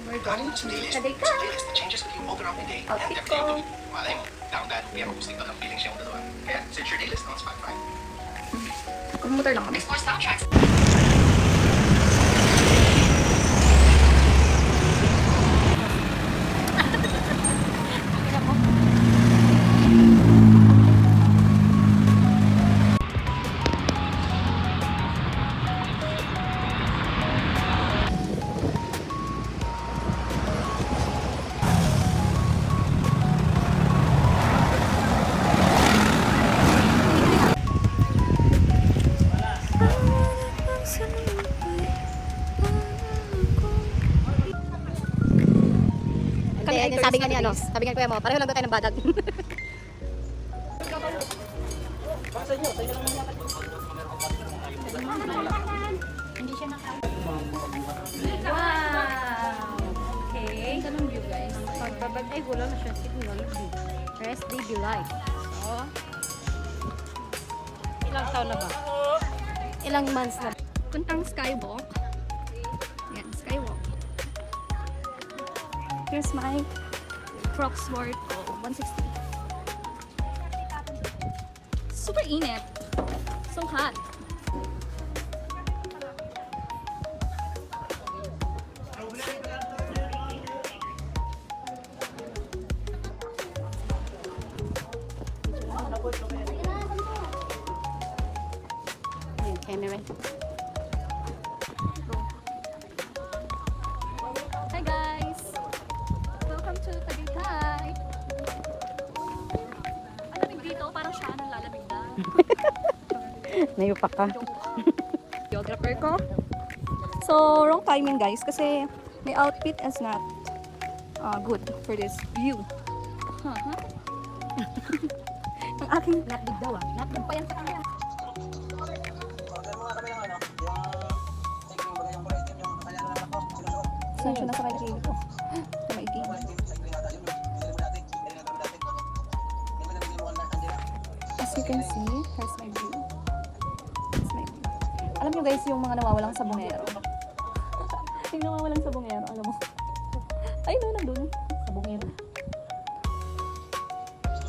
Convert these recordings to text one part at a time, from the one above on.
We're going to Kadika. Outfit ko. Malay mo, down that, may acoustic na lang feeling siya yung dalawa. Kaya, search your playlist on Spotify. Kumumotor lang kami. Explore soundtracks. Sabi nga ni ano, sabi nga kuya mo, pareho lang daw tayo ng badag. Hindi siya wow! Okay. Ganun view guys. Pagbabag ay wala na siya technology. Rest day be life. So, ilang taon na ba? Ilang months na. Puntang skywalk. Yan, skywalk. Here's my Crocs worth 160. Super init. So hot. Camera. Hi guys. Welcome to Tagaytay. Ang lamig dito, parang siya nang lalamig na. Nayupak ka. Geographer ko. So, wrong timing guys kasi my outfit is not good for this view. Ang aking Natbig daw ah. natbig pa yan sa kanya. Saan siya nasa kay ko? Sa maigi. As you can see, here's my view. Here's my view. Alam nyo guys, yung mga nawawalang sabongero. Yung nawawalang sabongero, alam mo. Ay, no, nandun. Sabongero.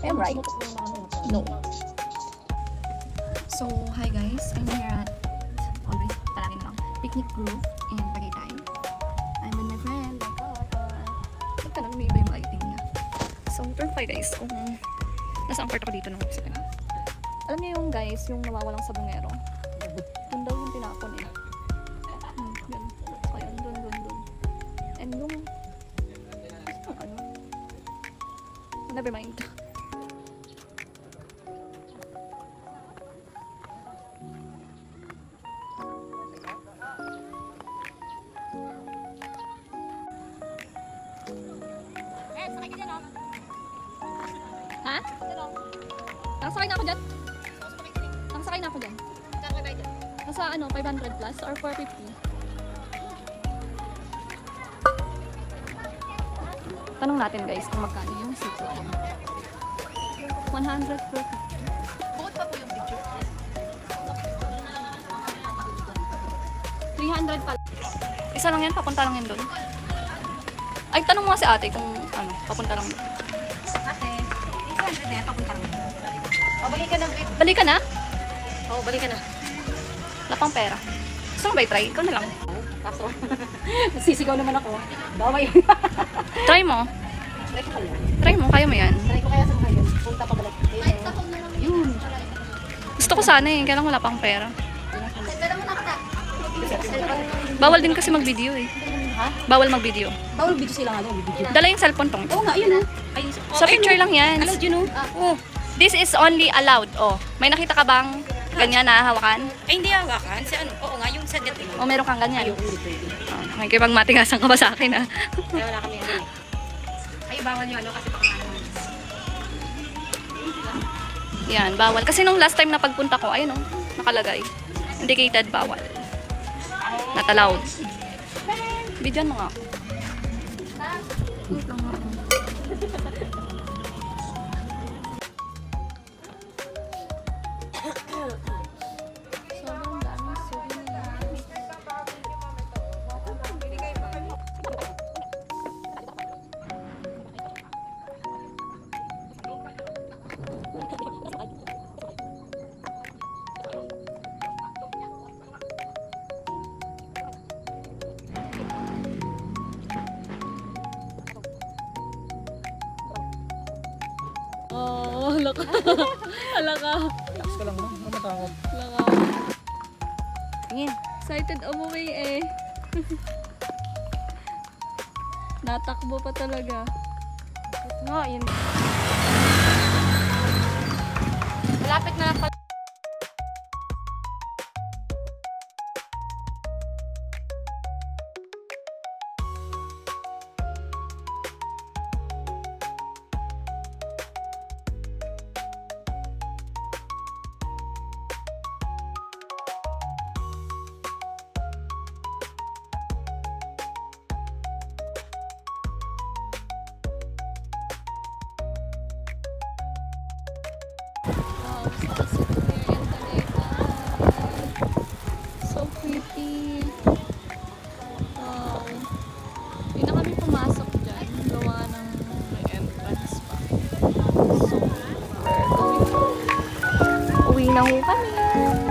I'm right. No. So, hi guys. I'm here at always, palagi na lang, Picnic Grove in Tagaytay. I'm with my friend. Ito lang, may iba yung lighting niya. So, turn 5 guys. Kung nasa ang part ako dito ng website na. Alam niyo yung guys, yung nawawalang sabongero. Doon daw yung tinapon eh. Yan. Kaya doon. And yung ano? Never mind. Ha? Nakasakay na ako dyan. Nakasakay na ako dyan. Nasa ano, 500 plus or 450. Tanong natin guys kung magkano yung seat ko. 100 per 50. Bukod pa po yung picture. 300 pala. Isa lang yan, papunta lang yan doon. Ay, tanong mo si ate kung ano, papunta lang doon. Ate, 300 na yan, papunta rin. O, balik ka na. Balik ka na? Oo, balik ka na. Wala pang pera. Gusto mo ba i-try? Ikaw na lang. Kaso, nasisigaw naman ako. Baway. Try mo. Try ko kaya. Try mo, kaya mo yan. Try ko kaya sa mga yun. Punta pa balik. Yun. Gusto ko sana eh, kaya lang wala pang pera. Bawal din kasi mag-video eh. Ha? Bawal mag-video. Bawal video sila nga doon. Video. Dala yung cellphone tong. Oo nga, yun ah. Ay, Sa picture lang yan. allowed yun Oh, this is only allowed. Oh, may nakita ka bang ganyan na hawakan? Ay, hindi hawakan. Si ano? Oo nga, yung sa dating. O meron kang ganyan? Yung ulit. May kipag matigasan ka ba sa akin ah? Kaya wala kami ano. Ay, bawal yung ano kasi baka ano. Yan, bawal. Kasi nung last time na pagpunta ko, ayun oh, nakalagay. Indicated bawal. Not allowed. Bidyan mo nga ako. Wait lang ako. Sobrang daming souvenir. Halaka. Halaka. Relax ka lang ba? Ano matakot? Halaka. Tingin. Excited umuwi eh. Natakbo pa talaga. No, yun. Malapit na lang pala. Wow, sunset here in Tagaytay. So pretty. Wow. Hindi na kami pumasok dyan. Gawa ng may entrance pa. So, uwi na ho kami.